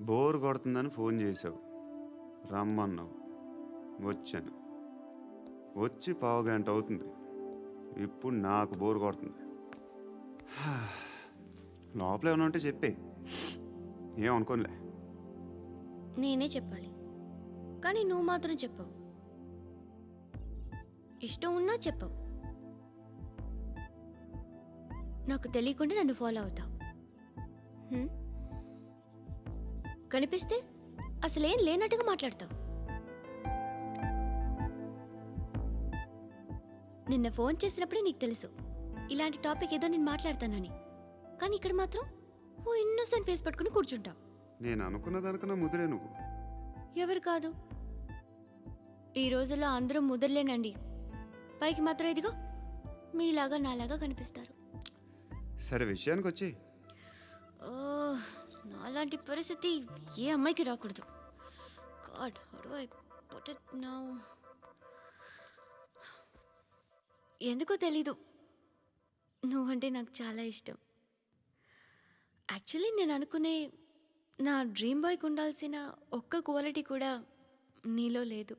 Bore కొడుతుందని phone చేసావు, రమ్మన్నావు, వచ్చాను. వచ్చి పావుగంట అవుతుంది. ఇప్పుడు నాకు బోర్ కొడుతుంది. లోపల ఏమైనా ఉంటే చెప్పే, ఏమనుకోనిలే. నేనే చెప్పాలి, కానీ నువ్వు మాత్రం చెప్పవు. ఇష్టం ఉన్నా చెప్పవు. నాకు తెలియకుండా నన్ను ఫాలో అవుతావు. కనిపిస్తే అసలేం లేనట్టుగా మాట్లాడతావు. నిన్న ఫోన్ చేసినప్పుడే నీకు తెలుసు ఇలాంటి టాపిక్ ఏదో నేను మాట్లాడతానని. కానీ ఇక్కడ మాత్రం ఓ ఇన్నోసెంట్ ఫేస్ పట్టుకుని కూర్చుంటావు. నేను అనుకున్న దానికన్నా ముదిరే నువ్వు. ఎవరు కాదు, ఈ రోజుల్లో అందరూ ముదరలేనండి. పైకి మాత్రం ఇదిగో మీలాగా నాలాగా కనిపిస్తారు. సరే విషయానికి వచ్చి. నాలాంటి పరిస్థితి ఏ అమ్మాయికి రాకూడదు. God, how do I put it now? ఎందుకో తెలీదు, నువ్వంటే నాకు చాలా ఇష్టం. యాక్చువల్లీ నేను అనుకునే నా డ్రీమ్ బాయ్కి ఉండాల్సిన ఒక్క క్వాలిటీ కూడా నీలో లేదు.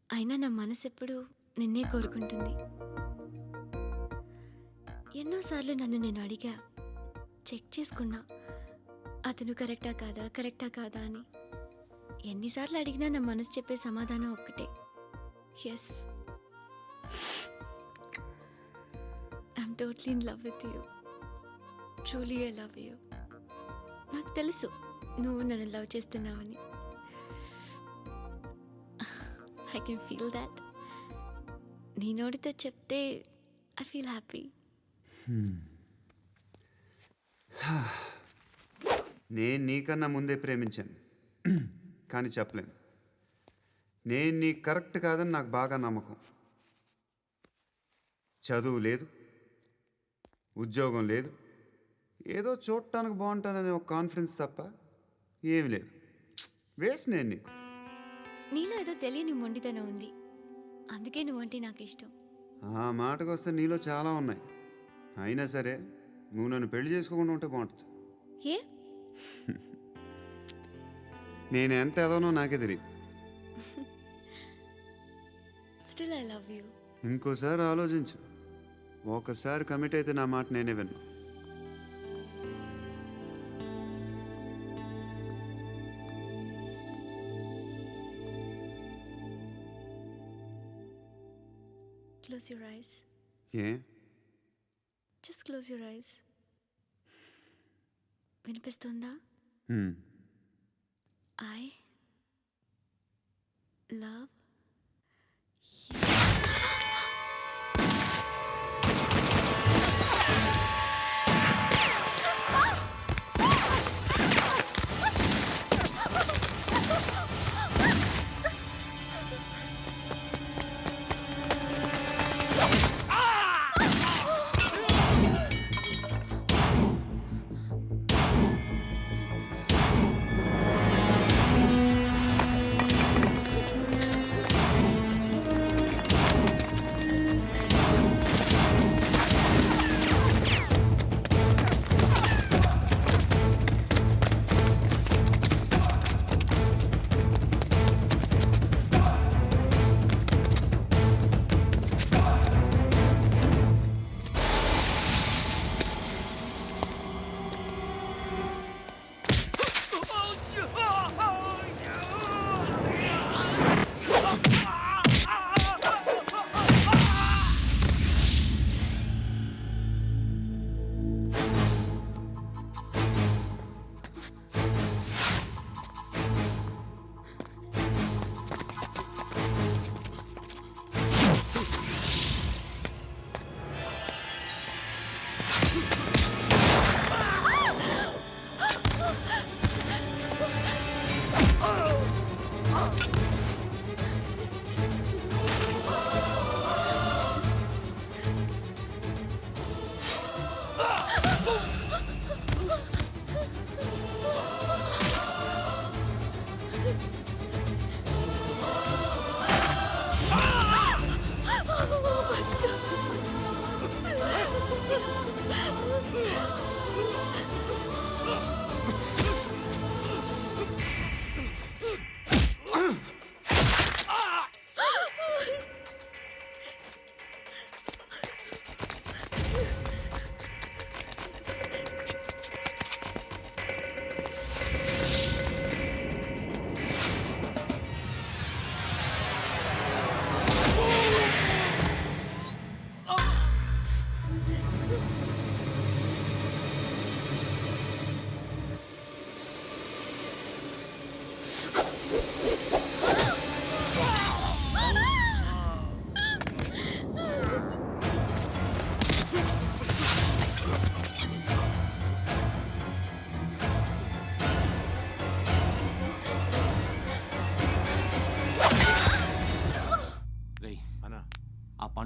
అయినా నా మనసు ఎప్పుడు నిన్నే కోరుకుంటుంది. ఎన్నోసార్లు నన్ను నేను అడిగా, చెక్ చేసుకున్నా అతను కరెక్టా కాదా అని. ఎన్నిసార్లు అడిగినా నా మనసు చెప్పే సమాధానం ఒక్కటే, yes, I'm totally in love with you. Truly I love you. నాకు తెలుసు నువ్వు నన్ను లవ్ చేస్తున్నావని. I can feel that. నీ నోటితో చెప్తే ఐ ఫీల్ హ్యాపీ. నేను నీకన్నా ముందే ప్రేమించాను, కానీ చెప్పలేను. నేను నీకు కరెక్ట్ కాదని నాకు బాగా నమ్మకం. చదువు లేదు, ఉద్యోగం లేదు, ఏదో చూడటానికి బాగుంటాననే ఒక కాన్ఫిడెన్స్ తప్ప ఏమి లేదు. వేస్ట్ నేను నీకు. నీలో ఏదో తెలియని మొండితనం ఉంది, అందుకే నువ్వంటే నాకు ఇష్టం. ఆ మాటకు వస్తే నీలో చాలా ఉన్నాయి. అయినా సరే నువ్వు నన్ను పెళ్లి చేసుకోకుండా ఉంటే బాగుంటుంది. ఏ? నేను ఎంత ఎదవనో నాకే తెలియదు. Still I love you. ఇంకోసారి ఆలోచించు. ఒకసారి కమిట్ అయితే నా మాట నేనే విన్నా. Close your eyes. A? Just close your eyes. వినిపిస్తుందా? I love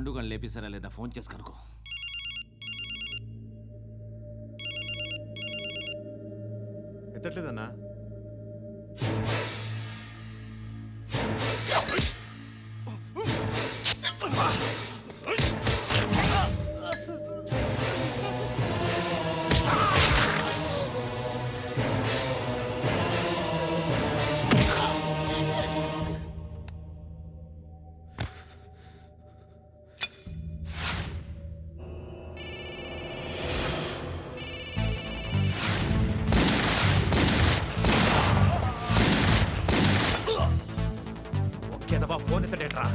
పండుగ లేపిస్తారా లేదా ఫోన్ చేసి కనుకో. ఎత్తట్లేదన్నా. ఒకేదవా ఫోన్ ఎత్తడేట్రా.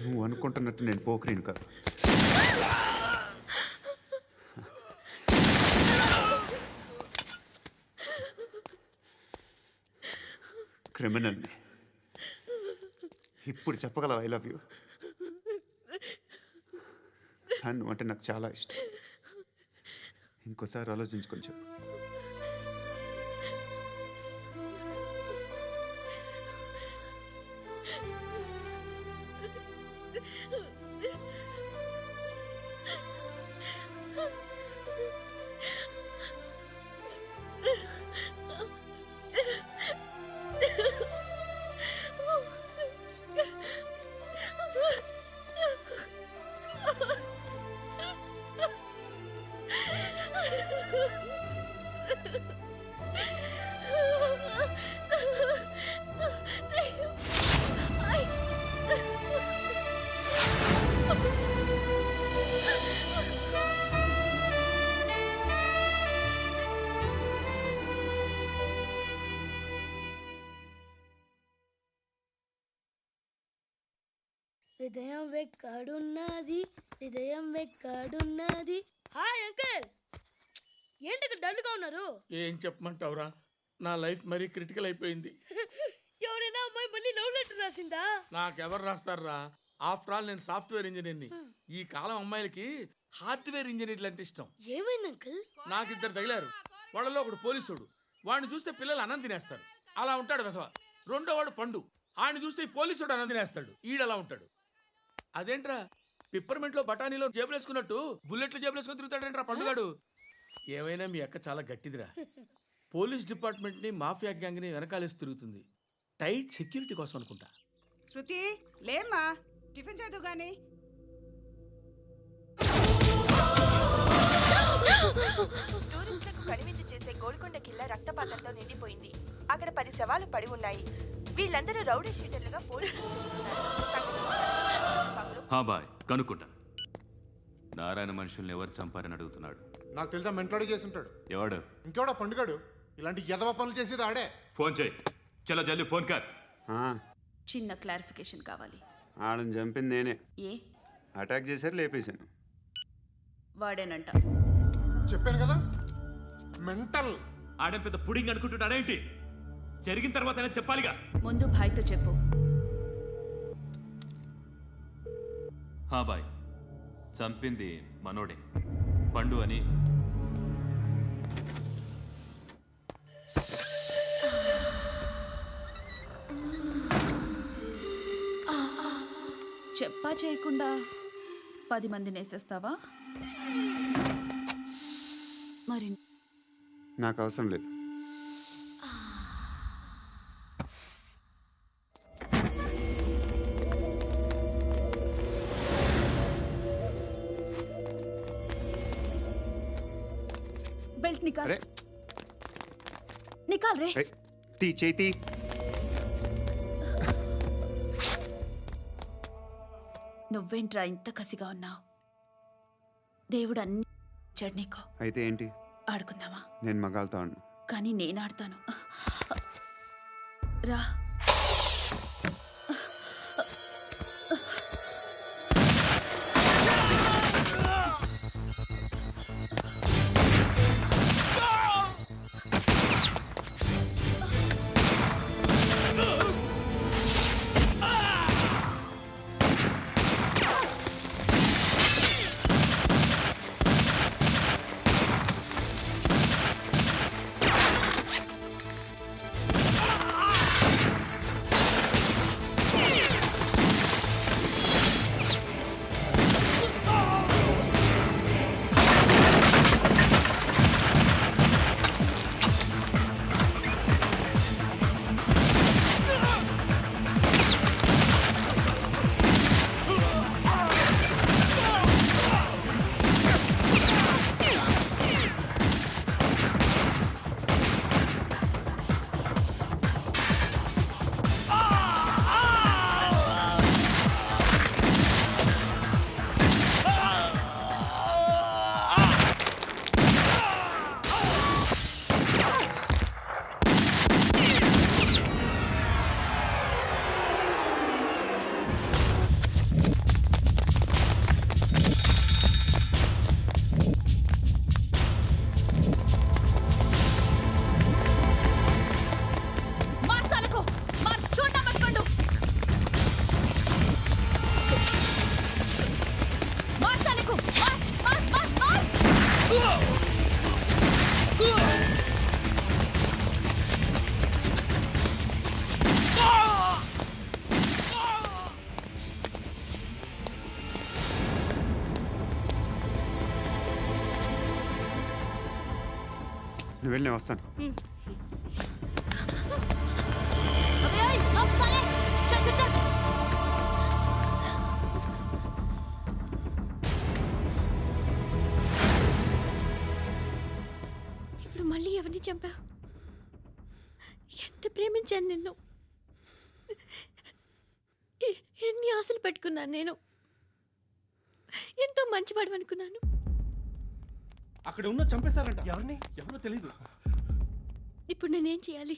నువ్వు అనుకుంటున్నట్టు నేను పోకరీని కాదు. క్రిమినల్ని. ఇప్పుడు చెప్పగలవు ఐ లవ్ యూ. నువ్వు అంటే నాకు చాలా ఇష్టం. ఇంకోసారి ఆలోచించుకొని చెప్పు. హృదయం వెక్కడున్నది, హృదయం వెక్కడున్నది. హాయ్ అంకుల్, ఏంటి డల్గా ఉన్నారు? ఏం చెప్పమంటావురా, నా లైఫ్ మరీ క్రిటికల్ అయిపోయింది. ఎవరైనా అమ్మాయి మళ్ళీ లవ్ లెటర్ రాసిందా? నాకెవరు రాస్తారా? ఆఫ్టర్ ఆల్ నేను సాఫ్ట్వేర్ ఇంజనీర్ని. ఈ కాలం అమ్మాయిలకి హార్డ్వేర్ ఇంజనీర్లు అంటే ఇష్టం. ఏమైంది అంకుల్? నాకు ఇద్దరు తగిలారు. వాళ్ళలో ఒకడు పోలీసుడు. వాడిని చూస్తే పిల్లలు అన్నం తినేస్తారు, అలా ఉంటాడు వెధవ. రెండో వాడు పండు. ఆయన చూస్తే ఈ పోలీసుడు అన్నం తినేస్తాడు, ఈడలా ఉంటాడు. అదేంట్రా పిప్పర్మెంట్లో బఠానీలో జేబులు వేసుకున్నట్టు బుల్లెట్లు జేబులు వేసుకుని తిరుగుతాడేంట్రా పండుగాడు. ఏమైనా మీ అక్క చాలా గట్టిదిరా. పోలీస్ డిపార్ట్మెంట్ని మాఫియా గ్యాంగ్ని వెనకాలేసి తిరుగుతుంది. టైట్ సెక్యూరిటీ కోసం అనుకుంటా. శృతి లేమ్మా, టిఫిన్ చేదు గాని. టూరిస్టులకు కనువిందు చేసే గోల్కొండ కిల్లా రక్తపాతంతో నిండిపోయింది. అక్కడ 10 శవాలు పడి ఉన్నాయి. వీళ్ళందరూ రౌడీ షీటర్లుగా పోలీసులు బాయ్ కనుక్కుంటా. నారాయణ మనుషుల్ని ఎవరు చంపారని అడుగుతున్నాడు. నాకు తెలుసా మెంటోడు చేసి ఉంటాడు. ఎవడు? ఇంకెవడో పండుగాడు. ఇలాంటి ఎదవ పనులు చేసేది ఆడే. ఫోన్ చేయి. చలో జల్లి ఫోన్ కర్. చిన్న క్లారిఫికేషన్ కావాలి. ఆడని చంపింది నేనే. ఏ అటాక్ చేశారు, లేపేశాను. వాడేనంట. చెప్పాను కదా మెంటల్. ఆడేం పెద్ద పుడింగ్ అనుకుంటున్నాడేంటి? జరిగిన తర్వాత చెప్పాలిగా. ముందు భాయ్తో చెప్పు. బాయ్ చంపింది మనోడే, పండు అని. చెప్పా చేయకుండా 10 మందిని వేసేస్తావా? మరి నాకు అవసరం లేదు. బెల్ట్ నికాల్. అరే నికాల్ రే. తీ చేతి. నువ్వేంట్రా ఇంత కసిగా ఉన్నావు? దేవుడు అన్ని ఇచ్చాడు నీకు. అయితే ఏంటి? ఆడుకుందామా? నేను మగాళ్ళతో ఆడను. కానీ నేను ఆడతాను. రా. నువ్వు వెళ్ళి నేను వస్తాను. ఇప్పుడు మళ్ళీ ఎవరిని చంపా? ఎంత ప్రేమించాను నిన్ను, ఎన్ని ఆశలు పెట్టుకున్నాను నేను, ఎంతో మంచివాడు అనుకున్నాను. అక్కడ ఉన్న చంపేస్తారంట. ఎవరిని? ఎవరో తెలీదు. ఇప్పుడు నేనేం చేయాలి?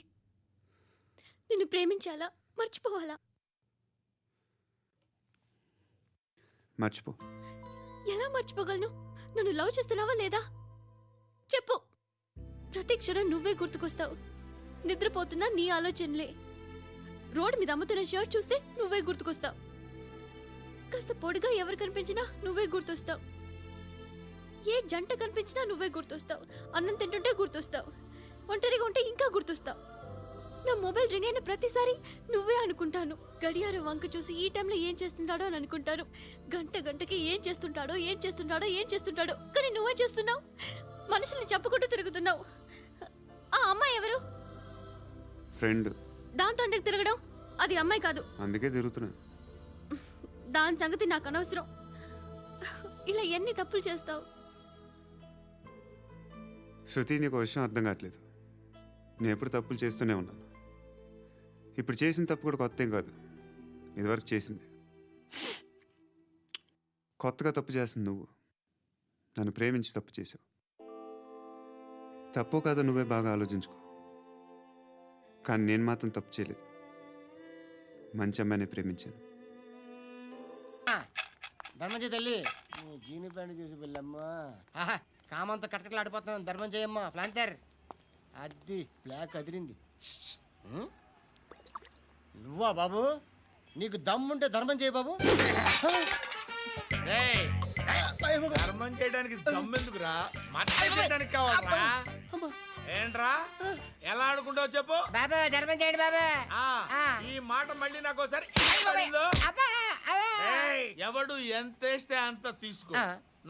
నిన్ను ప్రేమించాలా, మర్చిపోవాలా? మర్చిపో. ఎలా మర్చిపోగలను? నన్ను లవ్ చేస్తున్నావా లేదా చెప్పు. ప్రతి క్షణం నువ్వే గుర్తుకొస్తావు. నిద్రపోతున్నా నీ ఆలోచనలే. రోడ్డు మీద అమ్ముతున్న షర్ట్ చూస్తే నువ్వే గుర్తుకొస్తావు. కాస్త పొడిగా ఎవరు కనిపించినా నువ్వే గుర్తొస్తావు. ఏ జంట కనిపించినా నువ్వే గుర్తొస్తావు. అన్నం తింటుంటే గుర్తొస్తావు. ఒంటరిగా ఉంటే ఇంకా గుర్తొస్తావు. నా మొబైల్ రింగ్ అయిన ప్రతిసారి నువ్వే అనుకుంటాను. గడియారం వంక చూసి ఈ టైంలో ఏం చేస్తుంటాడో అని అనుకుంటాను. గంట గంటకి ఏం చేస్తుంటాడో కానీ నువ్వే చేస్తున్నావు. మనుషుల్ని చెప్పుకుంటూ తిరుగుతున్నావు. ఆ అమ్మాయి ఎవరు? ఫ్రెండ్. దాంతో ఎందుకు తిరగడం? అది అమ్మాయి కాదు. అందుకే తిరుగుతున్నా. దాని సంగతి నాకు అనవసరం. ఇలా ఎన్ని తప్పులు చేస్తావు? శృతి, నీకు విషయం అర్థం కావట్లేదు. నేను ఎప్పుడు తప్పులు చేస్తూనే ఉన్నాను. ఇప్పుడు చేసిన తప్పు కూడా కొత్త ఏం కాదు, ఇదివరకు చేసింది. కొత్తగా తప్పు చేస్తుంది నువ్వు. నన్ను ప్రేమించి తప్పు చేసావు. తప్పో కాదో నువ్వే బాగా ఆలోచించుకో. కానీ నేను మాత్రం తప్పు చేయలేదు. మంచి అమ్మాయిని ప్రేమించాను. ధర్మం తల్లి, జీని ప్యాంట్ చేసి వెళ్ళమ్మా. కామంతో కట్టకట్లు ఆడిపోతున్నాను. ధర్మం చేయమ్మా. ఫ్లాంతర్ అది బ్లాక్ అదిరింది. నువ్వా బాబు? నీకు దమ్ముంటే ధర్మం చేయి బాబు. ధర్మం చేయడానికి దమ్మెందుకురా? చేయడానికి కావాలరా? ఏంట్రా ఎలా ఆడుకుంటావు చెప్పు బాబా. ధర్మం చేయండి బాబా. ఈ మాట మళ్ళీ నాకు ఒకసారి ఎవడు ఎంత వేస్తే అంత తీసుకో.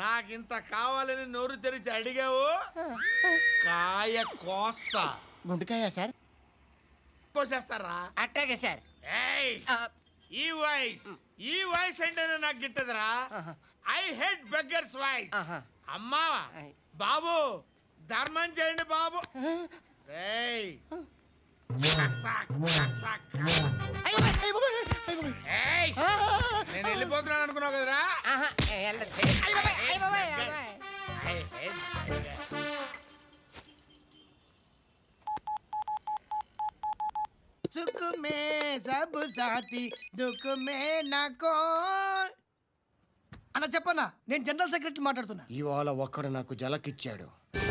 నాకింత కావాలని నోరు తెరిచి అడిగావు, కాయ కోస్తా. గుండెకాయ సార్? కోసేస్తారా? అట్టాగే సార్. ఈ వాయిస్ అంటేనే నాకు గిట్టదురా. I hate beggars voice. అమ్మా బాబు, ధర్మం చేయండి బాబు. నేను వెళ్ళిపోతున్నాను అనుకున్నావు కదరా? సాతి దుఃఖ్ మే నాకో అన్న చెప్పన్నా, నేను జనరల్ సెక్రటరీ మాట్లాడుతున్నా. ఇవాళ ఒక్కడు నాకు జలకిచ్చాడు.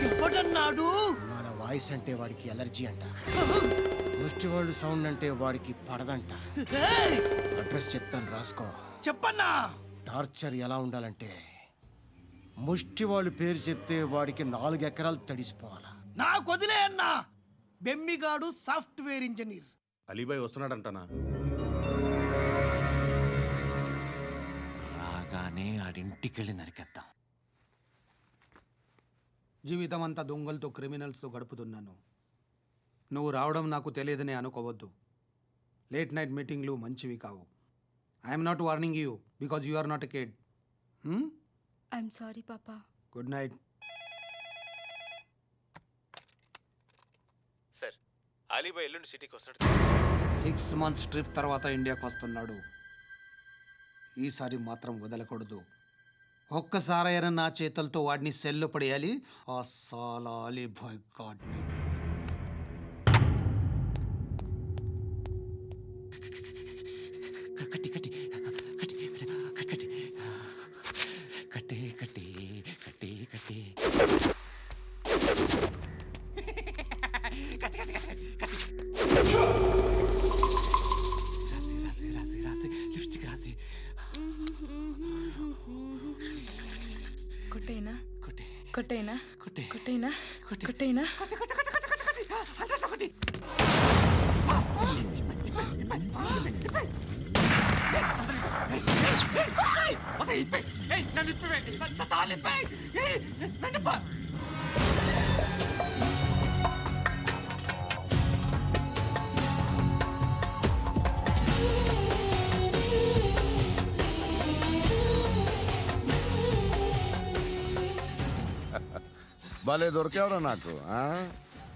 ఎప్పుడన్నాడు? మన వాయిస్ అంటే వాడికి ఎలర్జీ అంట, ముష్టి వాళ్ళు సౌండ్ అంటే వాడికి పడదంట. అడ్రస్ చెప్తాను, రాసుకో. చెప్పన్నా. టార్చర్ ఎలా ఉండాలంటే ముష్టి వాళ్ళు పేరు చెప్తే వాడికి 4 ఎకరాలు తడిసిపోవాలా. నాకు వదిలే అన్నా. బెమ్మిగాడు సాఫ్ట్వేర్ ఇంజనీర్. అలీబాయ్ వస్తున్నాడంటనా? రాగానే ఆడింటికెళ్ళి నరికేద్దాం. జీవితం అంతా దొంగలతో క్రిమినల్స్తో గడుపుతున్నాను. నువ్వు రావడం నాకు తెలియదని అనుకోవద్దు. లేట్ నైట్ మీటింగ్లు మంచివి కావు. I'm not warning you because you are not a kid. I'm sorry పాపా. Good night. సార్, అలీబాయ్ ఎల్లుండి సిటీకి వస్తాడు. 6 months ట్రిప్ తర్వాత ఇండియాకు వస్తున్నాడు. ఈసారి మాత్రం వదలకూడదు. ఒక్కసారైనా నా చేతులతో వాడిని సెల్లో పడేయాలి. ఆ సాలా అలీబాయ్ గాడ్ని. కట్టి కట్టి కట్టి కట్టి కట్టి కట్టి కట్టి కట్టి రాసి రాసి లిప్స్టిక్ రాసి కొట్టేనా కొట్టి కొట్టేనా కొట్టి కొట్టేనా కొట్టి కొట్టేనా కొట్టి కొట్టి కొట్టి కొట్టి కొట్టి కొట్టి కొట్టి భలే దొరికేవరా నాకు.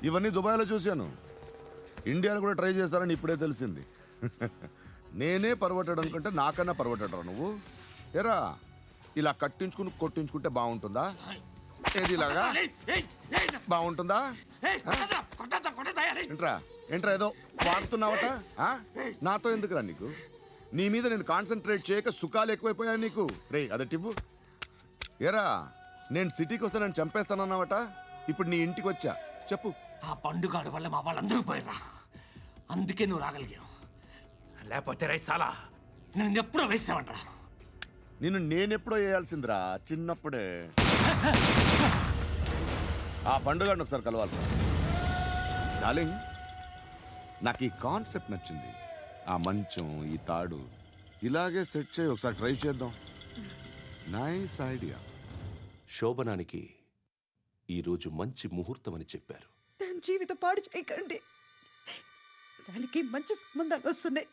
ఇవన్నీ దుబాయ్లో చూశాను. ఇండియాలో కూడా ట్రై చేస్తారని ఇప్పుడే తెలిసింది. నేనే పర్వటాడు అనుకుంటే నాకన్నా పర్వటాడరా నువ్వు. ఎరా ఇలా కట్టించుకుని కొట్టించుకుంటే బాగుంటుందా? ఏది ఇలాగా బాగుంటుందా? ఏంట్రా ఏంట్రా ఏదో వాడుతున్నావట? నాతో ఎందుకురా నీకు? నీ మీద నేను కాన్సన్ట్రేట్ చేయక సుఖాలు ఎక్కువైపోయాయి నీకు. రే అదటివ్వు. ఎరా నేను సిటీకి వస్తే నన్ను చంపేస్తానన్నావట. ఇప్పుడు నీ ఇంటికి వచ్చా. చెప్పు. ఆ పండుగాడు వల్ల మా వాళ్ళందరూ పోయిర్రా. అందుకే నువ్వు రాగలిగావు. లేకపోతే రైసాలా నేను ఎప్పుడో వేసావంటరా. నిన్ను నేనెప్పుడో వేయాల్సిందిరా, చిన్నప్పుడే. ఆ పండుగను ఒకసారి కలవాలి. డార్లింగ్, నాకు ఈ కాన్సెప్ట్ నచ్చింది. ఆ మంచం, ఈ తాడు ఇలాగే సెట్ చేయి. ఒకసారి ట్రై చేద్దాం. Nice idea. శోభనానికి ఈరోజు మంచి ముహూర్తం అని చెప్పారు. దాని జీవితం పాడు చేయకండి. దానికి మంచి సంబంధాలు వస్తున్నాయి.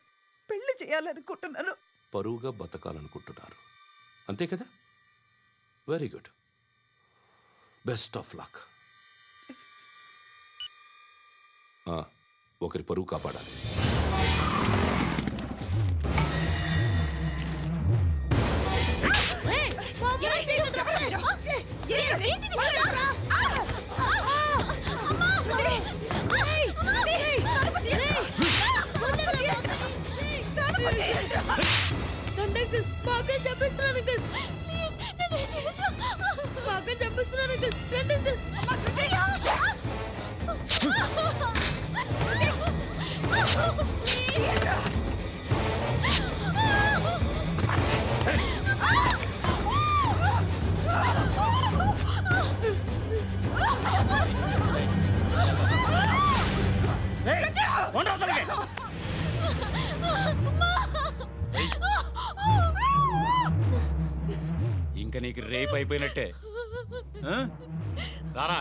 పెళ్లి చేయాలనుకుంటున్నాను. పరువుగా బతకాలనుకుంటున్నారు అంతే కదా? Very good. Best of luck. ఒకరి పరువు కాపాడాలి. ఇంకా నీకు రేపు అయిపోయినట్టే. రారా.